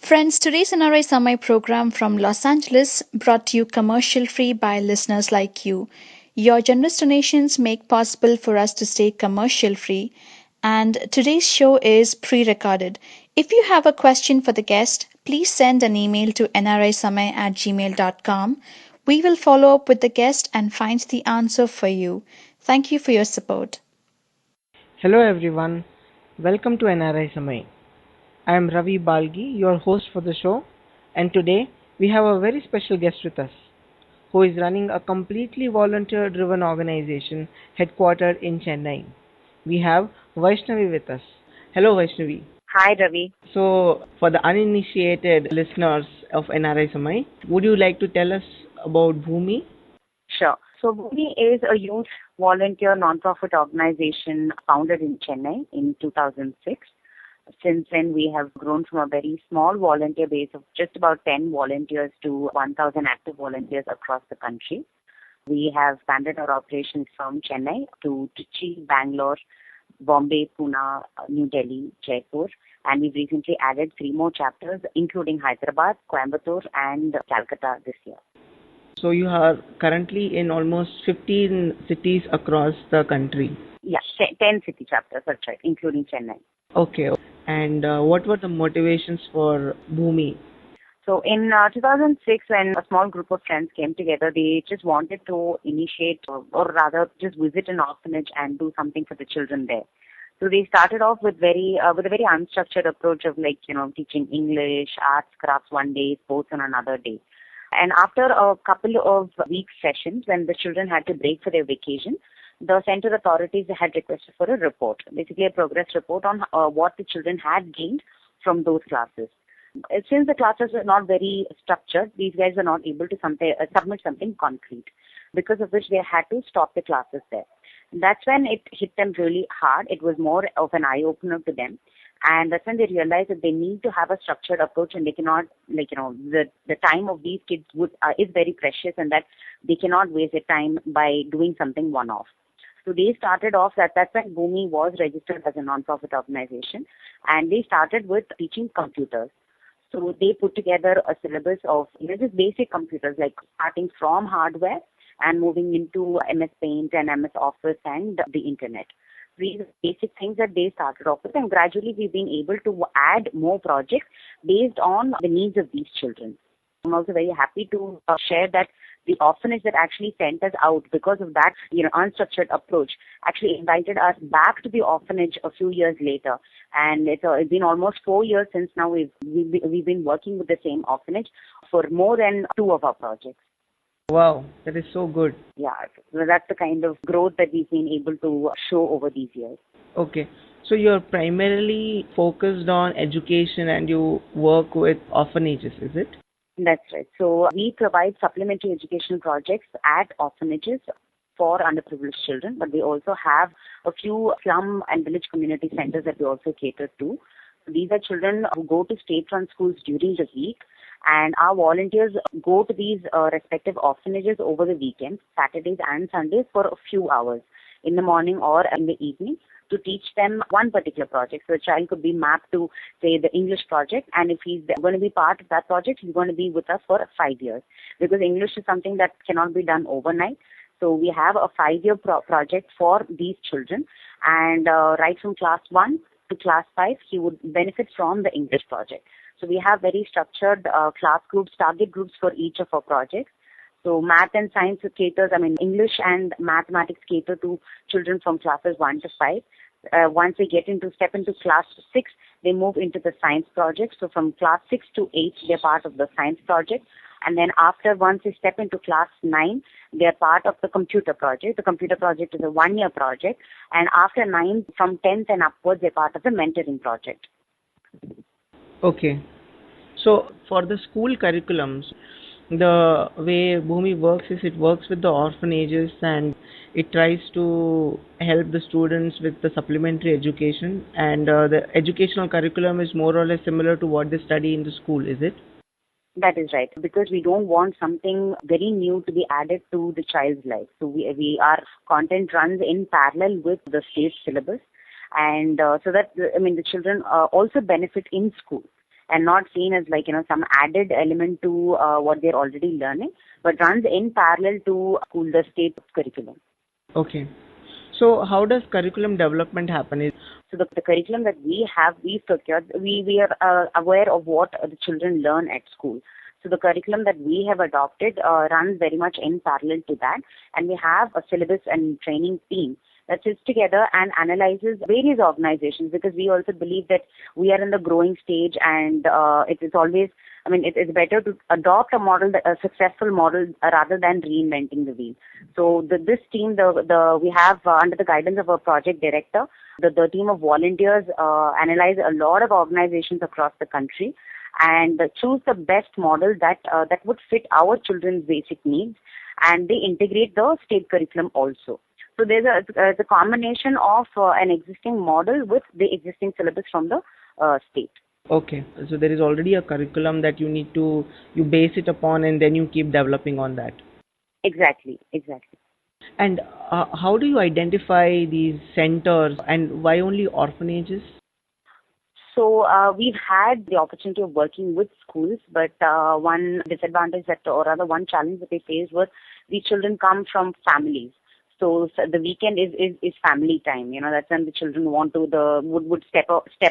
Friends, today's NRI Summer program from Los Angeles brought to you commercial free by listeners like you. Your generous donations make possible for us to stay commercial free, and today's show is pre-recorded. If you have a question for the guest, please send an email to nrisummer@gmail.com. We will follow up with the guest and find the answer for you. Thank you for your support. Hello everyone, welcome to NRI Samay. I am Ravi Balgi, your host for the show, and today we have a very special guest with us who is running a completely volunteer driven organization headquartered in Chennai. We have Vaishnavi with us. Hello Vaishnavi. Hi, Ravi. So, for the uninitiated listeners of NRI Samay, would you like to tell us about Bhumi? Sure. So, Bhumi is a youth volunteer nonprofit organization founded in Chennai in 2006. Since then, we have grown from a very small volunteer base of just about 10 volunteers to 1,000 active volunteers across the country. We have expanded our operations from Chennai to Trichy, Bangalore, Bombay, Pune, New Delhi, Jaipur, and we've recently added 3 more chapters, including Hyderabad, Coimbatore, and Calcutta this year. So, you are currently in almost 15 cities across the country. Yeah, 10 city chapters, that's right, including Chennai. Okay. And what were the motivations for Bhumi? So in 2006, when a small group of friends came together, they just wanted to initiate, or rather just visit an orphanage and do something for the children there. So they started off with with a very unstructured approach of teaching English, arts, crafts one day, sports on another day. And after a couple of weeks sessions, when the children had to break for their vacation, the center authorities had requested for a report, basically a progress report on what the children had gained from those classes. Since the classes were not very structured, these guys were not able to submit something concrete, because of which they had to stop the classes there. That's when it hit them really hard. It was more of an eye-opener to them. And that's when they realized that they need to have a structured approach, and they cannot, the time of these kids is very precious, and that they cannot waste their time by doing something one-off. So they started off, that's when Bhumi was registered as a non-profit organization, and they started with teaching computers. So they put together a syllabus of just basic computers, like starting from hardware and moving into MS Paint and MS Office and the internet. These are basic things that they started off with, and gradually we've been able to add more projects based on the needs of these children. I'm also very happy to share that the orphanage that actually sent us out because of that, unstructured approach, actually invited us back to the orphanage a few years later. And it's been almost 4 years since now we've been working with the same orphanage for more than 2 of our projects. Wow, that is so good. Yeah, so that's the kind of growth that we've been able to show over these years. Okay. So you're primarily focused on education and you work with orphanages, is it? That's right. So we provide supplementary education projects at orphanages for underprivileged children, but we also have a few slum and village community centers that we also cater to. These are children who go to state-run schools during the week, and our volunteers go to these respective orphanages over the weekends, Saturdays and Sundays, for a few hours in the morning or in the evening to teach them one particular project. So a child could be mapped to, say, the English project, and if he's going to be part of that project, he's going to be with us for 5 years, because English is something that cannot be done overnight. So we have a 5-year project for these children, and right from class 1 to class 5, he would benefit from the English project. So we have very structured class groups, target groups for each of our projects. So math and science English and mathematics cater to children from classes 1 to 5. Once they step into class 6, they move into the science project. So from class 6 to 8, they're part of the science project. And then once they step into class 9, they're part of the computer project. The computer project is a 1-year project. And after 9, from 10th and upwards, they're part of the mentoring project. Okay. So for the school curriculums, the way Bhumi works is it works with the orphanages and it tries to help the students with the supplementary education, and the educational curriculum is more or less similar to what they study in the school, is it? That is right, because we don't want something very new to be added to the child's life. So our content runs in parallel with the state syllabus, and so that the children also benefit in school. and not seen as like, some added element to what they're already learning, but runs in parallel to school, the state curriculum. Okay. So how does curriculum development happen? So the curriculum that we have, we procured, we are aware of what the children learn at school. So the curriculum that we have adopted runs very much in parallel to that, and we have a syllabus and training team that sits together and analyzes various organizations, because we also believe that we are in the growing stage, and it is always, it's better to adopt a model, a successful model, rather than reinventing the wheel. So this team, we have under the guidance of a project director, the team of volunteers analyze a lot of organizations across the country and choose the best model that would fit our children's basic needs, and they integrate the state curriculum also. So there's a combination of an existing model with the existing syllabus from the state. Okay, so there is already a curriculum that you base it upon, and then you keep developing on that. Exactly. And how do you identify these centers, and why only orphanages? So we've had the opportunity of working with schools, but one disadvantage or rather one challenge that they faced was these children come from families. So the weekend is family time. That's when the children would step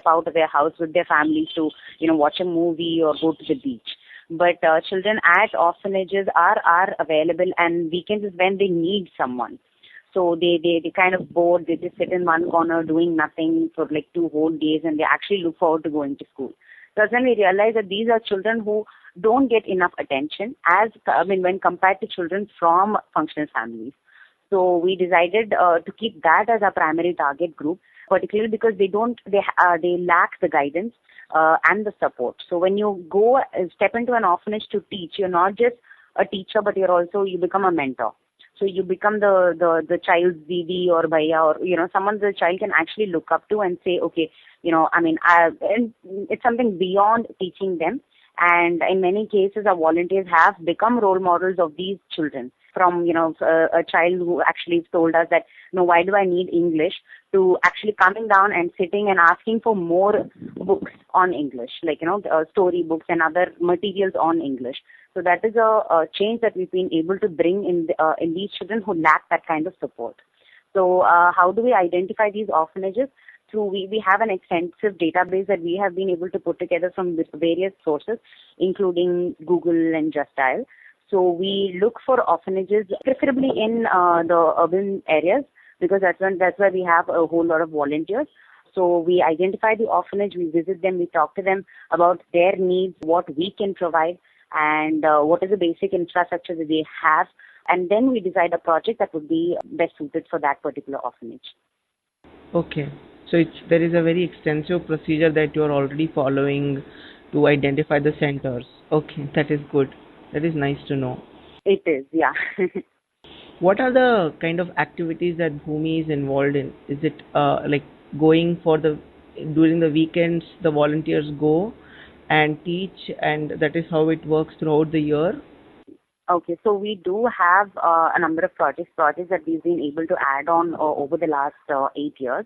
out of their house with their families to watch a movie or go to the beach. But children at orphanages are available, and weekends is when they need someone. So they kind of bored. They just sit in one corner doing nothing for like 2 whole days, and they actually look forward to going to school. So then we realize that these are children who don't get enough attention when compared to children from functional families. So we decided to keep that as our primary target group, particularly because they lack the guidance and the support. So when you go step into an orphanage to teach, you're not just a teacher, but you become a mentor. So you become the child's didi or bhaiya, or someone the child can actually look up to and say, okay, and it's something beyond teaching them. And in many cases, our volunteers have become role models of these children. From a child who actually told us that, why do I need English, to actually coming down and sitting and asking for more books on English, like story books and other materials on English. So that is a change that we've been able to bring in these children who lack that kind of support. So how do we identify these orphanages? Through we have an extensive database that we have been able to put together from various sources, including Google and Just Dial. So we look for orphanages, preferably in the urban areas, because that's where we have a whole lot of volunteers. So we identify the orphanage, we visit them, we talk to them about their needs, what we can provide, and what is the basic infrastructure that they have. And then we decide a project that would be best suited for that particular orphanage. Okay. So there is a very extensive procedure that you are already following to identify the centers. Okay, that is good. That is nice to know. It is, yeah. What are the kind of activities that Bhumi is involved in? Is it like going during the weekends, the volunteers go and teach, and that is how it works throughout the year? Okay, so we do have a number of projects that we've been able to add on over the last 8 years.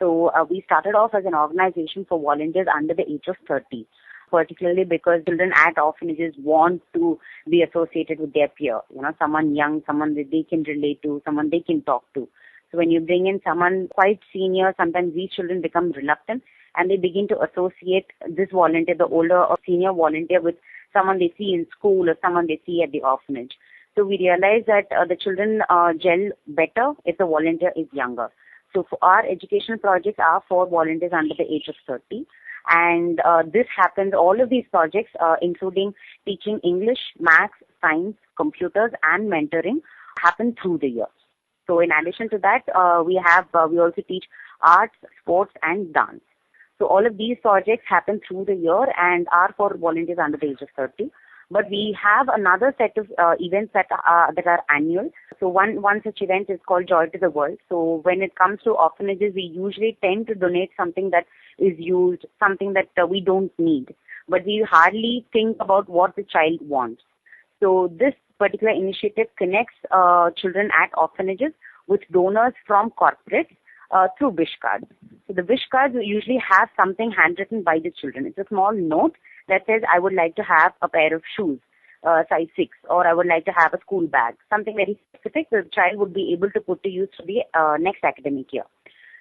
So we started off as an organization for volunteers under the age of 30, particularly because children at orphanages want to be associated with their peer, someone young, someone that they can relate to, someone they can talk to. So when you bring in someone quite senior, sometimes these children become reluctant and they begin to associate this volunteer, the older or senior volunteer, with someone they see in school or someone they see at the orphanage. So we realized that the children gel better if the volunteer is younger. So for our educational projects are for volunteers under the age of 30. And this happens, all of these projects, including teaching English, maths, science, computers, and mentoring, happen through the year. So in addition to that, we also teach arts, sports, and dance. So all of these projects happen through the year and are for volunteers under the age of 30. But we have another set of events that are annual. So one such event is called Joy to the World. So when it comes to orphanages, we usually tend to donate something that is used, something that we don't need. But we hardly think about what the child wants. So this particular initiative connects children at orphanages with donors from corporates through wish cards. So the wish cards usually have something handwritten by the children. It's a small note that says, I would like to have a pair of shoes, size 6, or I would like to have a school bag, something very specific the child would be able to put to use for the next academic year.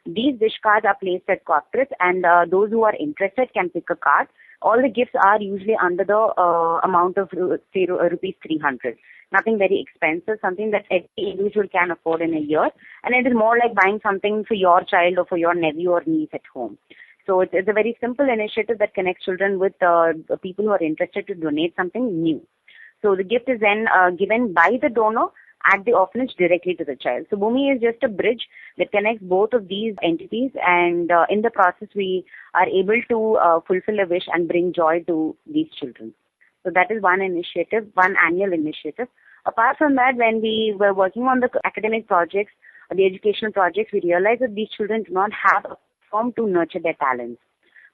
These wish cards are placed at corporates, and those who are interested can pick a card. All the gifts are usually under the amount of say rupees 300. Nothing very expensive, something that every individual can afford in a year. And it is more like buying something for your child or for your nephew or niece at home. So it's a very simple initiative that connects children with people who are interested to donate something new. So the gift is then given by the donor at the orphanage directly to the child. So Bhumi is just a bridge that connects both of these entities, and in the process we are able to fulfill a wish and bring joy to these children. So that is one initiative, one annual initiative. Apart from that, when we were working on the academic projects, the educational projects, we realized that these children do not have a platform to nurture their talents.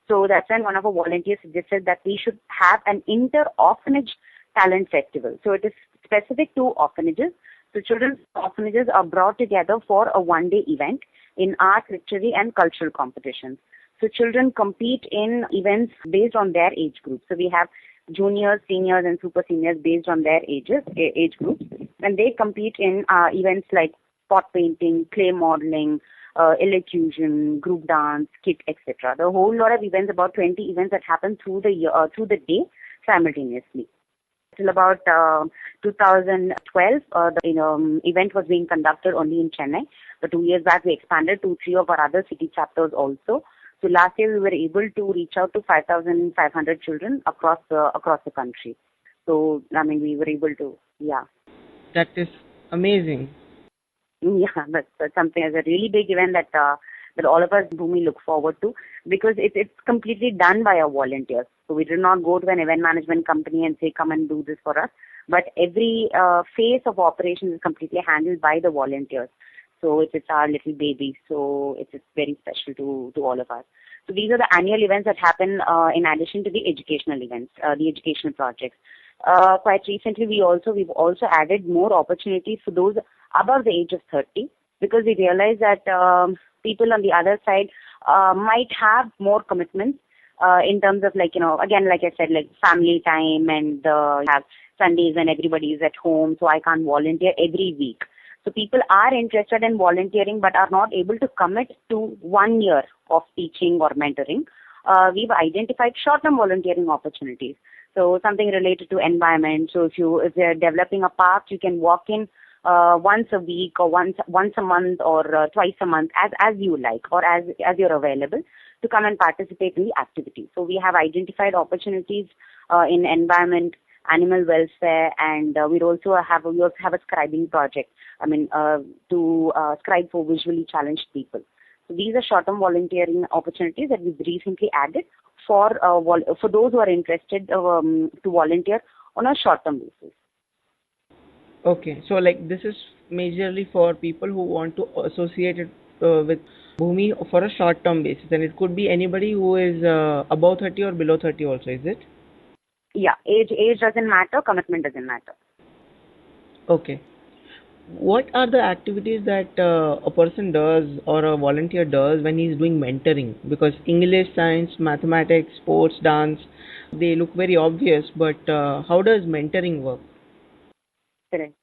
So that's when one of our volunteers suggested that we should have an inter-orphanage talent festival. So it is specific to orphanages. So children's orphanages are brought together for a one-day event in art, literary, and cultural competitions. So children compete in events based on their age group. So we have juniors, seniors, and super seniors based on their age groups, and they compete in events like pot painting, clay modeling, elocution, group dance, kit, etc. The whole lot of events, about 20 events that happen through the year, through the day simultaneously. Till about 2012, the event was being conducted only in Chennai. But 2 years back, we expanded to 3 of our other city chapters also. So last year, we were able to reach out to 5,500 children across the country. So I mean, we were able to, yeah. That is amazing. Yeah, that's something as a really big event that all of us Bhumi look forward to, because it's completely done by our volunteers. So we did not go to an event management company and say, come and do this for us. But every phase of operations is completely handled by the volunteers. So it's our little baby. So it's very special to all of us. So these are the annual events that happen in addition to the educational events, the educational projects. Quite recently, we've also added more opportunities for those above the age of 30, because we realize that people on the other side might have more commitments in terms of, like, again, like I said, like family time, and have Sundays when everybody is at home, so I can't volunteer every week. So people are interested in volunteering but are not able to commit to 1 year of teaching or mentoring. We've identified short-term volunteering opportunities. So something related to environment. So if they're developing a park, you can walk in once a week, or once a month, or twice a month, as you like, or as you're available, to come and participate in the activity. So we have identified opportunities in environment, animal welfare, and we also have a scribing project. I mean, to scribe for visually challenged people. So these are short-term volunteering opportunities that we've recently added for those who are interested to volunteer on a short-term basis. Okay, so like this is majorly for people who want to associate it with Bhumi for a short-term basis, and it could be anybody who is above 30 or below 30 also, is it? Yeah, age doesn't matter, commitment doesn't matter. Okay. What are the activities that a person does or a volunteer does when he's doing mentoring? Because English, science, mathematics, sports, dance, they look very obvious, but how does mentoring work? Correct.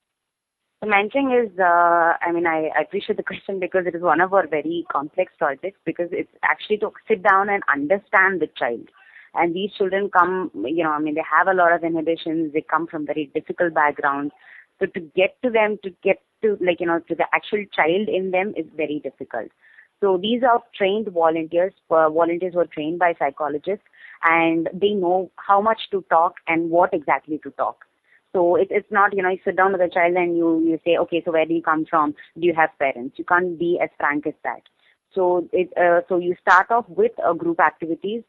So mentoring is, I appreciate the question, because it is one of our very complex projects, because it's actually to sit down and understand the child. And these children come, they have a lot of inhibitions. They come from very difficult backgrounds. So to get to them, to the actual child in them is very difficult. So these are trained volunteers who are trained by psychologists, and they know how much to talk and what exactly to talk. So it's not, you sit down with a child and you say, okay, so where do you come from? Do you have parents? You can't be as frank as that. So so you start off with group activities.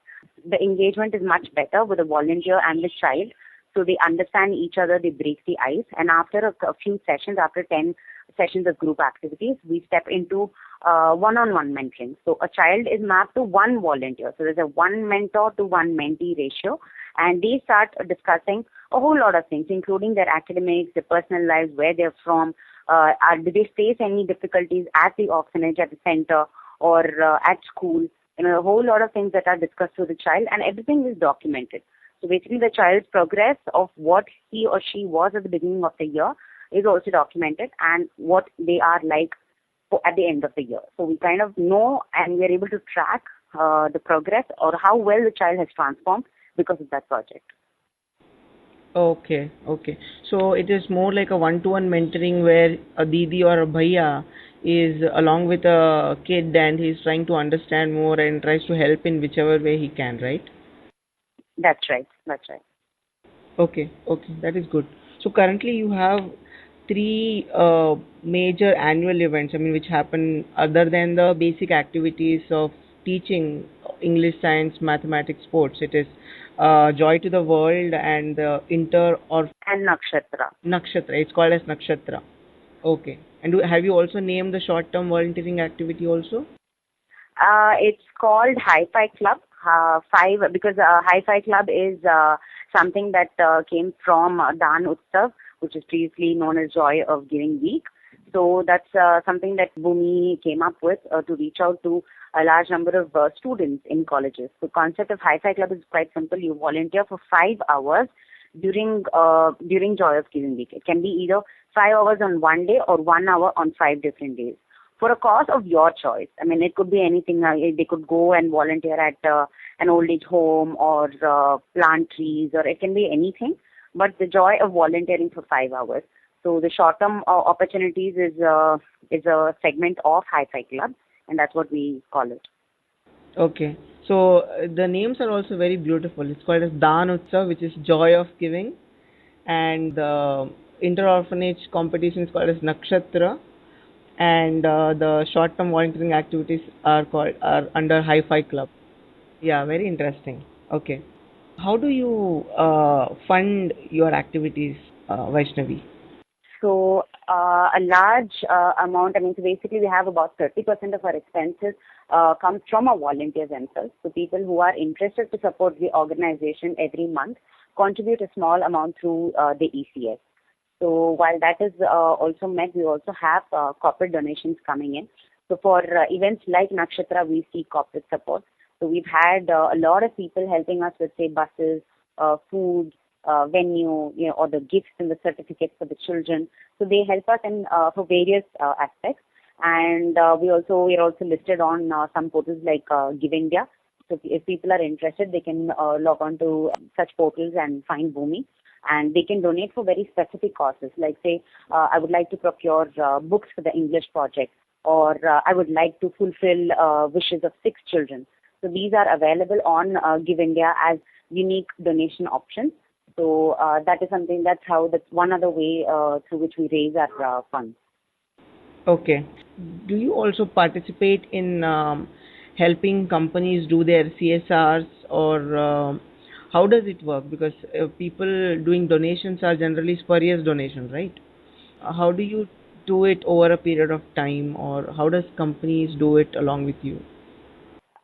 The engagement is much better with the volunteer and the child. So they understand each other, they break the ice. And after a few sessions, after 10 sessions of group activities, we step into one-on-one mentoring. So a child is mapped to one volunteer. So there's a one mentor to one mentee ratio. And they start discussing a whole lot of things, including their academics, their personal lives, where they're from, do they face any difficulties at the orphanage, at the center, or at school. A whole lot of things that are discussed with the child, and everything is documented. So basically, the child's progress of what he or she was at the beginning of the year is also documented, and what they are like at the end of the year. So we kind of know, and we are able to track the progress or how well the child has transformed because of that project. Okay, okay. So it is more like a one-to-one mentoring where a didi or a bhaiya is along with a kid and he's trying to understand more and tries to help in whichever way he can, right? That's right. That's right. Okay, okay, that is good. So currently you have three major annual events, I mean, which happen other than the basic activities of teaching English, science, mathematics, sports. It is Joy to the World and the Inter or And Nakshatra. Nakshatra. It's called as Nakshatra. Okay. And have you also named the short-term volunteering activity also? It's called Hi-Fi Club. Five because Hi-Fi Club is something that came from Dan Utsav, which is previously known as Joy of Giving Week. So that's something that Bhumi came up with to reach out to a large number of students in colleges. The concept of Hi-Fi Club is quite simple. You volunteer for 5 hours during Joy of Giving Week. It can be either 5 hours on one day or 1 hour on 5 different days for a cause of your choice. I mean, it could be anything. They could go and volunteer at an old age home or plant trees, or it can be anything. But the joy of volunteering for 5 hours. So the short-term opportunities is a segment of Hi-Fi Club, and that's what we call it. Okay. So the names are also very beautiful. It's called as Dan Utsav, which is Joy of Giving, and the inter-orphanage competition is called as Nakshatra, and the short-term volunteering activities are under Hi-Fi Club. Yeah, very interesting. Okay. How do you fund your activities, Vaishnavi? So a large amount, I mean, so basically we have about 30% of our expenses comes from our volunteers themselves. So people who are interested to support the organization every month contribute a small amount through the ECS. So while that is also met, we also have corporate donations coming in. So for events like Nakshatra, we see corporate support. So we've had a lot of people helping us with, say, buses, food, venue, or the gifts and the certificates for the children. So they help us in for various aspects. And we are also listed on some portals like Give India. So if people are interested, they can log on to such portals and find Bhumi, and they can donate for very specific causes, like say, I would like to procure books for the English project, or I would like to fulfill wishes of 6 children. So these are available on Give India as unique donation options. So that's one other way through which we raise our funds. Okay. Do you also participate in helping companies do their CSRs, or how does it work? Because people doing donations are generally spurious donations, right? How do you do it over a period of time, or how does companies do it along with you?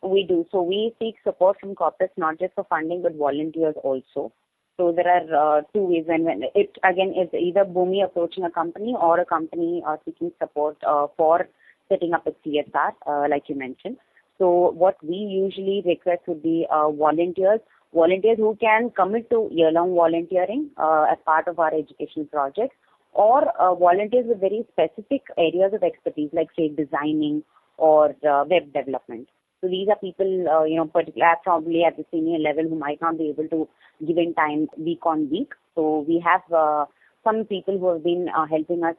We do. So we seek support from corporates, not just for funding, but volunteers also. So there are two ways. When it again is either Bhumi approaching a company or a company seeking support for setting up a CSR, like you mentioned. So what we usually request would be volunteers who can commit to year-long volunteering as part of our educational projects, or volunteers with very specific areas of expertise, like say designing or web development. So these are people, particularly probably at the senior level, who might not be able to give in time week on week. So we have some people who have been helping us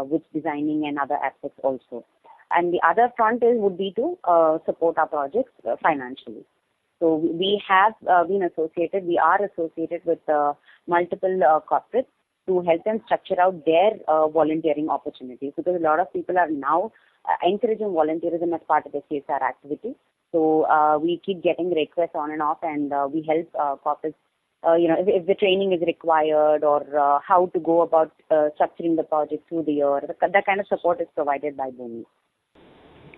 with designing and other aspects also. And the other front would be to support our projects financially. So we have we are associated with multiple corporates to help them structure out their volunteering opportunities, because a lot of people are now encouraging volunteerism as part of the CSR activity. So we keep getting requests on and off, and we help corporates, if the training is required, or how to go about structuring the project through the year. That kind of support is provided by Bhumi.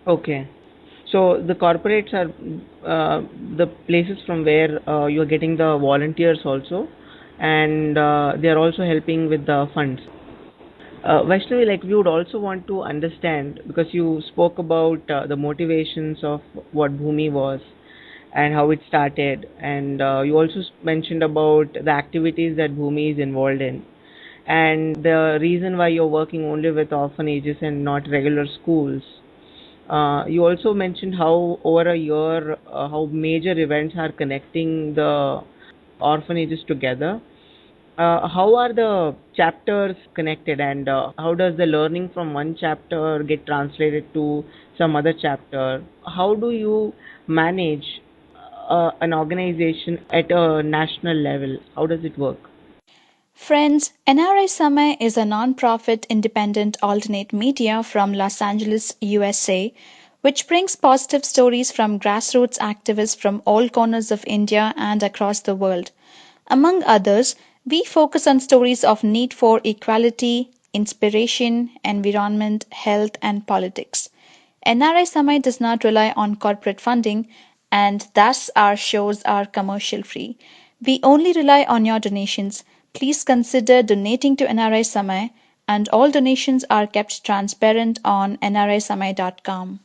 Okay. So the corporates are the places from where you're getting the volunteers also, and they are also helping with the funds. Vaishnavi, like we would also want to understand because you spoke about the motivations of what Bhumi was and how it started, and you also mentioned about the activities that Bhumi is involved in, and the reason why you're working only with orphanages and not regular schools. You also mentioned how over a year, how major events are connecting the orphanages together. How are the chapters connected, and how does the learning from one chapter get translated to some other chapter? How do you manage an organization at a national level? How does it work? Friends, NRI Samay is a non-profit independent alternate media from Los Angeles, USA, which brings positive stories from grassroots activists from all corners of India and across the world. Among others, we focus on stories of need for equality, inspiration, environment, health, and politics. NRI Samay does not rely on corporate funding, and thus our shows are commercial free. We only rely on your donations. Please consider donating to NRI Samay, and all donations are kept transparent on nrisamay.com.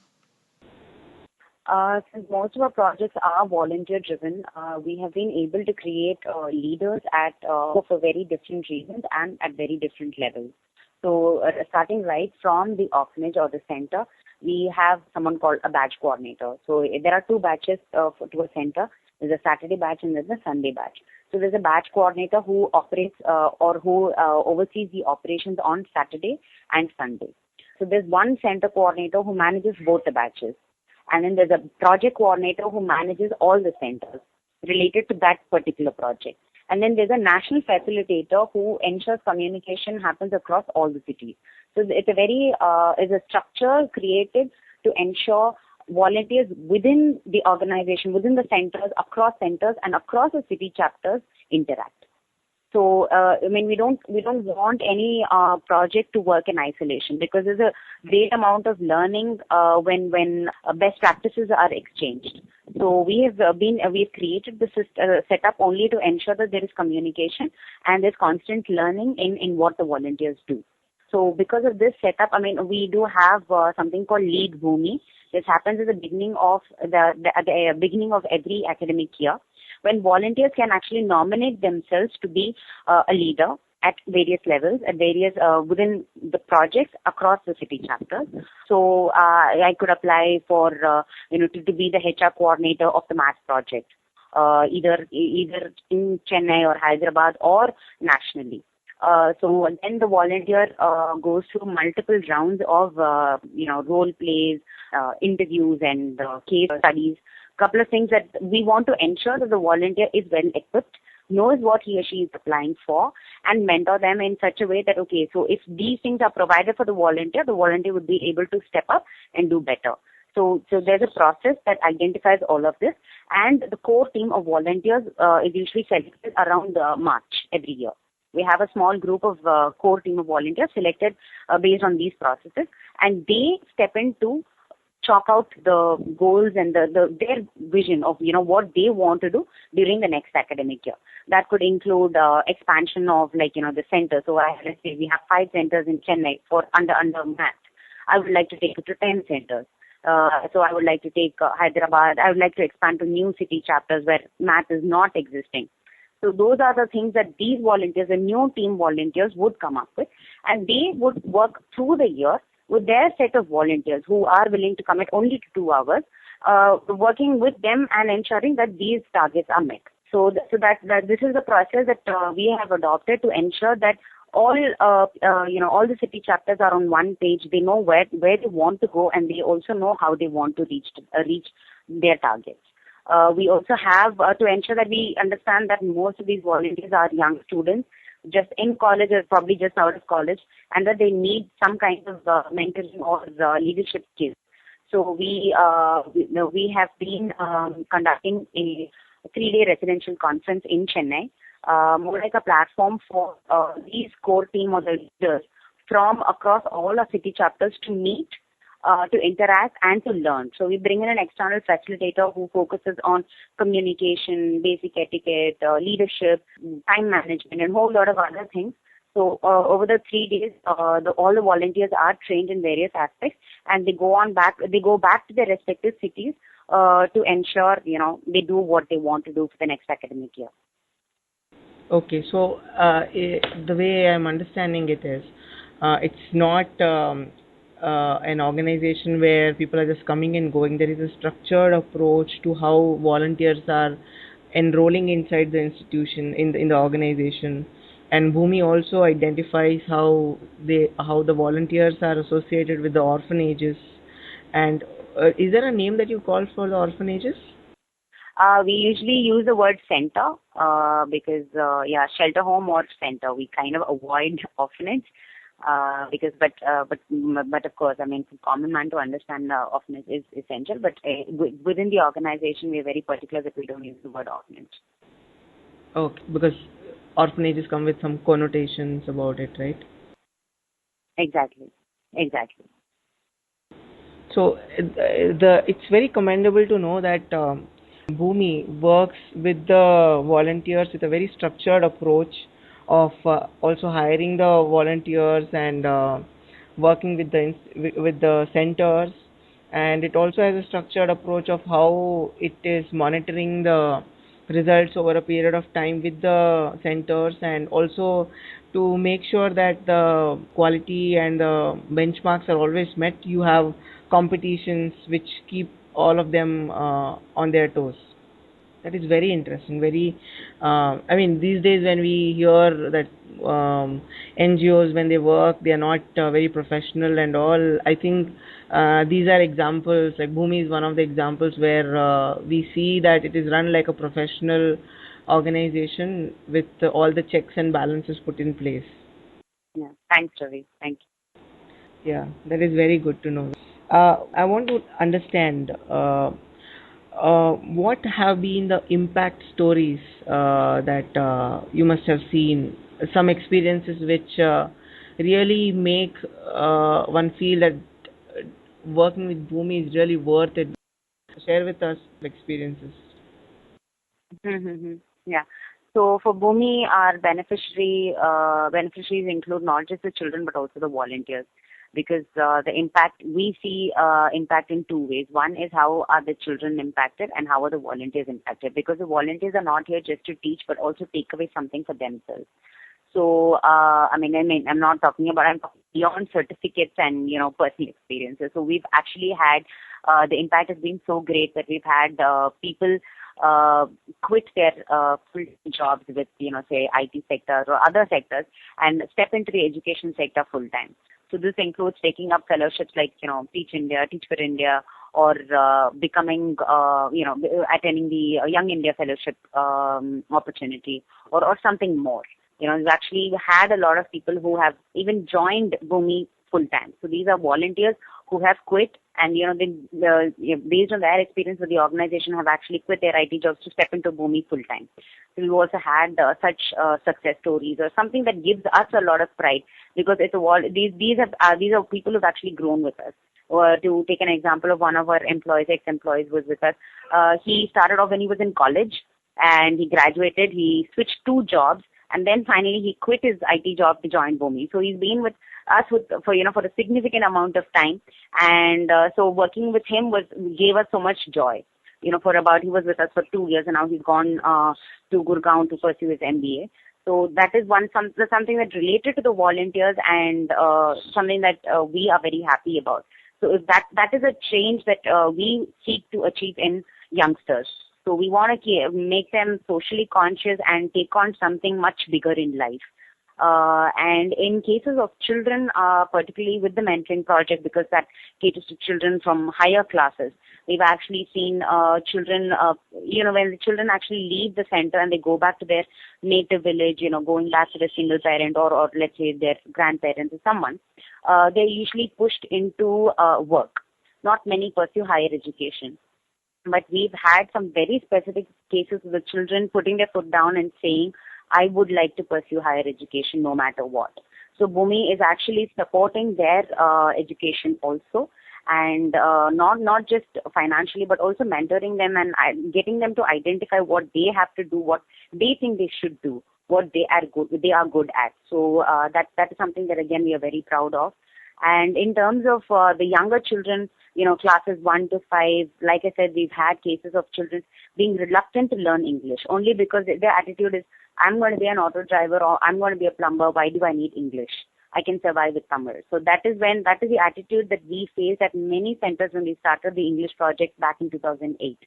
Since most of our projects are volunteer driven, we have been able to create leaders at for very different reasons and at very different levels. So, starting right from the orphanage or the center, we have someone called a batch coordinator. So, there are two batches to a center. There's a Saturday batch and there's a Sunday batch. So, there's a batch coordinator who operates or who oversees the operations on Saturday and Sunday. So, there's one center coordinator who manages both the batches. And then there's a project coordinator who manages all the centers related to that particular project. And then there's a national facilitator who ensures communication happens across all the cities. So it's a structure created to ensure volunteers within the organization, within the centers and across the city chapters interact. So, we don't want any project to work in isolation because there's a great amount of learning when best practices are exchanged. So we've created the setup only to ensure that there is communication and there's constant learning in what the volunteers do. So because of this setup, we do have something called Lead Bhumi. This happens at the beginning of the beginning of every academic year, when volunteers can actually nominate themselves to be a leader at various levels, at various within the projects across the city chapters. So I could apply for to be the HR coordinator of the math project, either in Chennai or Hyderabad or nationally. So then the volunteer goes through multiple rounds of role plays, interviews, and case studies. Couple of things that we want to ensure that the volunteer is well equipped, knows what he or she is applying for, and mentor them in such a way that, okay, so if these things are provided for the volunteer would be able to step up and do better. So there's a process that identifies all of this, and the core team of volunteers is usually selected around March every year. We have a small group of core team of volunteers selected based on these processes, and they step into chalk out the goals and their vision of what they want to do during the next academic year. That could include expansion of the center. So let's say we have 5 centers in Chennai for under math. I would like to take it to 10 centers. So I would like to take Hyderabad. I would like to expand to new city chapters where math is not existing. So those are the things that these volunteers, the new team volunteers, would come up with, and they would work through the year with their set of volunteers who are willing to commit only to 2 hours, working with them and ensuring that these targets are met. So that this is the process that we have adopted to ensure that all the city chapters are on one page. They know where they want to go, and they also know how they want to reach their targets. We also have to ensure that we understand that most of these volunteers are young students, just in college or probably just out of college, and that they need some kind of mentoring or leadership skills. So we have been conducting a 3-day residential conference in Chennai, more like a platform for these core team or the leaders from across all our city chapters to meet, to interact and to learn. So we bring in an external facilitator who focuses on communication, basic etiquette, leadership, time management, and a whole lot of other things, So over the 3 days, all the volunteers are trained in various aspects, and they go back to their respective cities to ensure they do what they want to do for the next academic year. Okay, so the way I'm understanding it is, it's not an organization where people are just coming and going. There is a structured approach to how volunteers are enrolling inside the institution in the organization, and Bhumi also identifies how the volunteers are associated with the orphanages. And is there a name that you call for the orphanages? We usually use the word center because, shelter home or center. We kind of avoid orphanage but of course, I mean, for common man to understand orphanage is essential. But within the organization, we are very particular that we don't use the word orphanage. Okay, because orphanages come with some connotations about it, right? Exactly. Exactly. So it's very commendable to know that Bhumi works with the volunteers with a very structured approach of also hiring the volunteers and working with with the centers, and it also has a structured approach of how it is monitoring the results over a period of time with the centers, and also to make sure that the quality and the benchmarks are always met. You have competitions which keep all of them on their toes. That is very interesting. Very, I mean, these days when we hear that NGOs, when they work, they are not very professional and all. I think these are examples. Like Bhumi is one of the examples where we see that it is run like a professional organization with all the checks and balances put in place. Yeah. Thanks, Ravi. Thank Yeah, that is very good to know. I want to understand what have been the impact stories that you must have seen, some experiences which really make one feel that working with Bhumi is really worth it. Share with us experiences. you. Yeah. So for Bhumi, our beneficiaries include not just the children but also the volunteers, because the impact we see impact in two ways. One is how are the children impacted and how are the volunteers impacted, because the volunteers are not here just to teach but also take away something for themselves. So, I'm not talking about, I'm talking beyond certificates and, personal experiences. So we've actually had, the impact has been so great that we've had people uh, quit their full jobs with, say, IT sectors or other sectors and step into the education sector full time. So this includes taking up fellowships like, Teach India, Teach for India, or becoming, attending the Young India Fellowship opportunity, or something more. We've actually had a lot of people who have even joined Bhumi full time. So these are volunteers who have quit, and based on their experience with the organization, have actually quit their IT jobs to step into Bhumi full time. So we've also had such success stories, or something that gives us a lot of pride, because these are people who've actually grown with us. Or to take an example of one of our ex-employees was with us. He started off when he was in college, and he graduated. He switched two jobs, and then finally he quit his IT job to join Bhumi. So he's been with us for a significant amount of time, and so working with him gave us so much joy. He was with us for 2 years, and now he's gone to Gurgaon to pursue his MBA. So that is something that related to the volunteers, and something that we are very happy about. So if that is a change that we seek to achieve in youngsters. So we want to make them socially conscious and take on something much bigger in life. And in cases of children, particularly with the mentoring project, because that caters to children from higher classes, we've actually seen children, when the children actually leave the center and they go back to their native village, going back to their single parent, or let's say their grandparents or someone, they're usually pushed into work. Not many pursue higher education. But we've had some very specific cases of the children putting their foot down and saying, I would like to pursue higher education no matter what. So Bhumi is actually supporting their education also, and not just financially, but also mentoring them and getting them to identify what they have to do, what they think they should do, what they are good at. So that is something that again we are very proud of. And in terms of the younger children, classes 1 to 5, like I said, we've had cases of children being reluctant to learn English only because their attitude is, I'm going to be an auto driver or I'm going to be a plumber. Why do I need English? I can survive with Tamil. So that is the attitude that we faced at many centers when we started the English project back in 2008.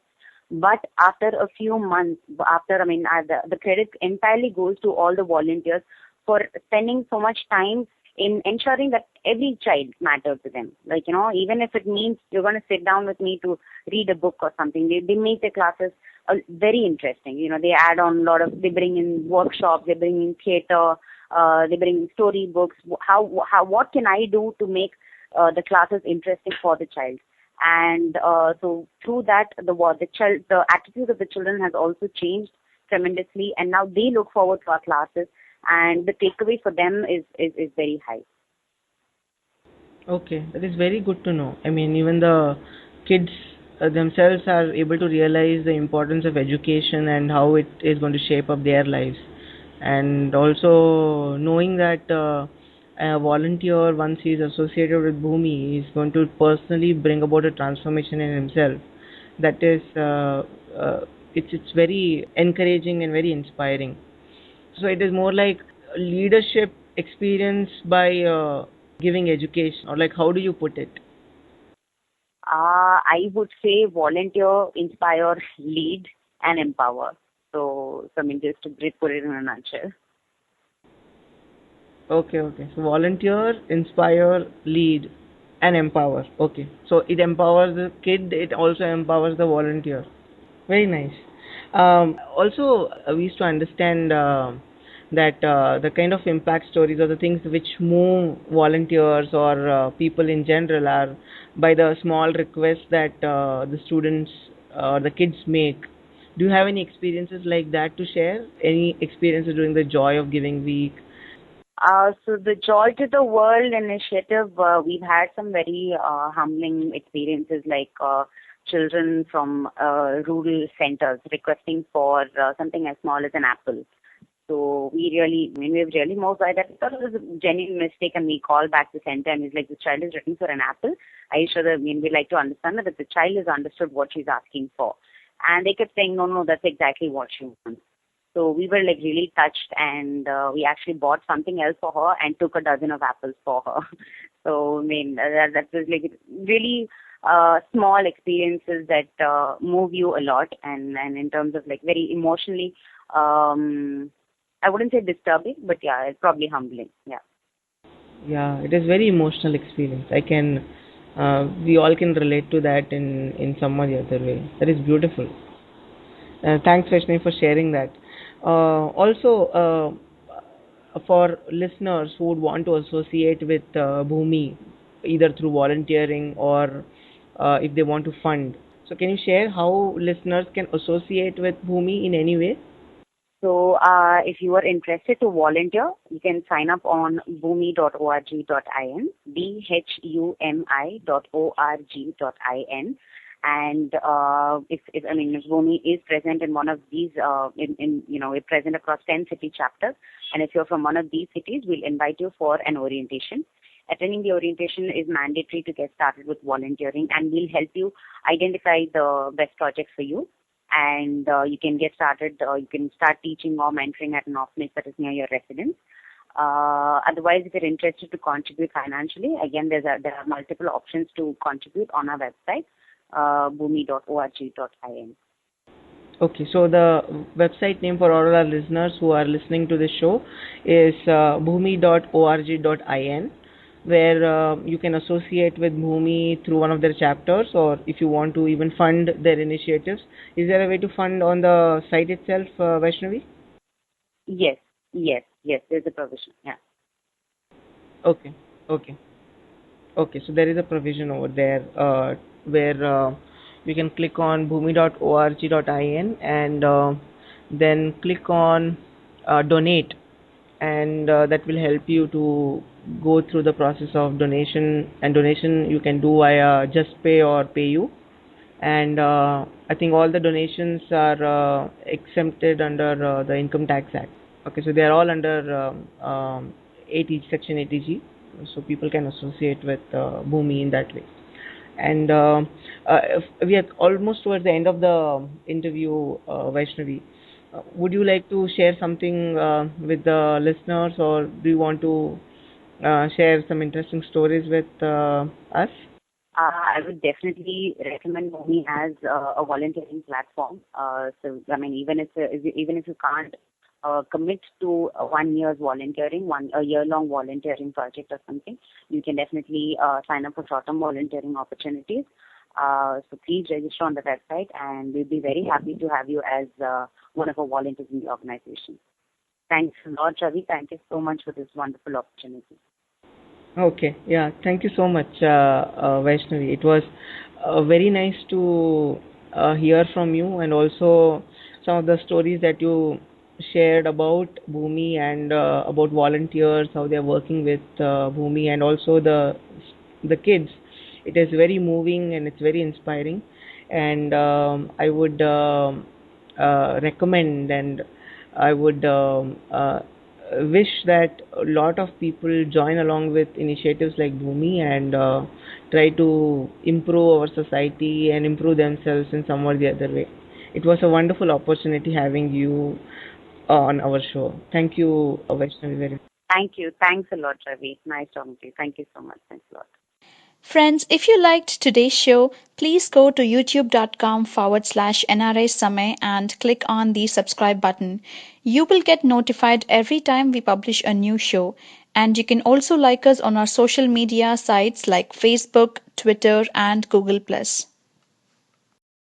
But after a few months, the credit entirely goes to all the volunteers for spending so much time in ensuring that every child matters to them. Like, even if it means you're going to sit down with me to read a book or something, they make the classes very interesting. They add on they bring in workshops, they bring in theater, they bring in story books. What can I do to make the classes interesting for the child? And so through that, the attitude of the children has also changed tremendously, and now they look forward to our classes, and the takeaway for them is very high. Okay, that is very good to know. I mean, even the kids themselves are able to realize the importance of education and how it is going to shape up their lives. And also knowing that a volunteer, once he is associated with Bhumi, is going to personally bring about a transformation in himself. That is, it's very encouraging and very inspiring. So it is more like leadership experience by giving education, or like how do you put it? I would say volunteer, inspire, lead, and empower. So I mean, just to put it in a nutshell. Okay, okay. So volunteer, inspire, lead, and empower. Okay. So it empowers the kid, it also empowers the volunteer. Very nice. Also, we used to understand that the kind of impact stories or the things which move volunteers or people in general are by the small requests that the students or the kids make. Do you have any experiences like that to share? Any experiences during the Joy of Giving week? So the Joy to the World initiative, we've had some very humbling experiences, like children from rural centers requesting for something as small as an apple. So we were really moved by that. We thought it was a genuine mistake, and we called back the center and he's like, the child is looking for an apple. Are you sure that, we'd like to understand that the child has understood what she's asking for. And they kept saying, no, that's exactly what she wants. So we were like really touched, and we actually bought something else for her and took a dozen of apples for her. So I mean, that was like really small experiences that move you a lot, and in terms of like very emotionally, I wouldn't say disturbing, but yeah, it's probably humbling. Yeah. Yeah, it is very emotional experience. We all can relate to that in some or the other way. That is beautiful. Thanks, Vaishnavi, for sharing that. Also, for listeners who would want to associate with Bhumi, either through volunteering or if they want to fund. So, can you share how listeners can associate with Bhumi in any way? So if you are interested to volunteer, you can sign up on bhumi.org.in, bhumi.org.in. And if Bhumi is present in one of these, we're present across 10 city chapters. And if you're from one of these cities, we'll invite you for an orientation. Attending the orientation is mandatory to get started with volunteering, and we'll help you identify the best projects for you. And you can get started, you can start teaching or mentoring at an orphanage that is near your residence. Otherwise, if you're interested to contribute financially, again, there are multiple options to contribute on our website, bhumi.org.in. Okay, so the website name for all our listeners who are listening to this show is bhumi.org.in, where you can associate with Bhumi through one of their chapters, or if you want to even fund their initiatives. Is there a way to fund on the site itself, Vaishnavi? Yes, there's a provision. Yeah. Okay, okay. Okay, so there is a provision over there where you can click on bhumi.org.in and then click on donate, and that will help you to go through the process of donation. And donation you can do via Just Pay or PayU, and I think all the donations are exempted under the Income Tax Act. Okay, so they are all under AT section ATG, so people can associate with Bhumi in that way. And we are almost towards the end of the interview, Vaishnavi. Would you like to share something with the listeners, or do you want to share some interesting stories with us? I would definitely recommend Bhumi as a volunteering platform. So, I mean, even if you can't commit to 1 year's volunteering, a year-long volunteering project or something, you can definitely sign up for short-term volunteering opportunities. So please register on the website, and we'll be very happy to have you as one of our volunteers in the organization. Thanks a lot, Ravi. Thank you so much for this wonderful opportunity. Okay, yeah, thank you so much, Vaishnavi. It was very nice to hear from you, and also some of the stories that you shared about Bhumi and about volunteers, how they're working with Bhumi, and also the kids. It is very moving and it's very inspiring, and I would recommend, and I would wish that a lot of people join along with initiatives like Bhumi and try to improve our society and improve themselves in some or the other way. It was a wonderful opportunity having you on our show. Thank you, Vaishnavi, very much. Thank you. Thanks a lot, Ravi. Nice talking to you. Thank you so much. Thanks a lot. Friends, if you liked today's show, please go to youtube.com/NRI Samay and click on the subscribe button. You will get notified every time we publish a new show. And you can also like us on our social media sites like Facebook, Twitter, and Google.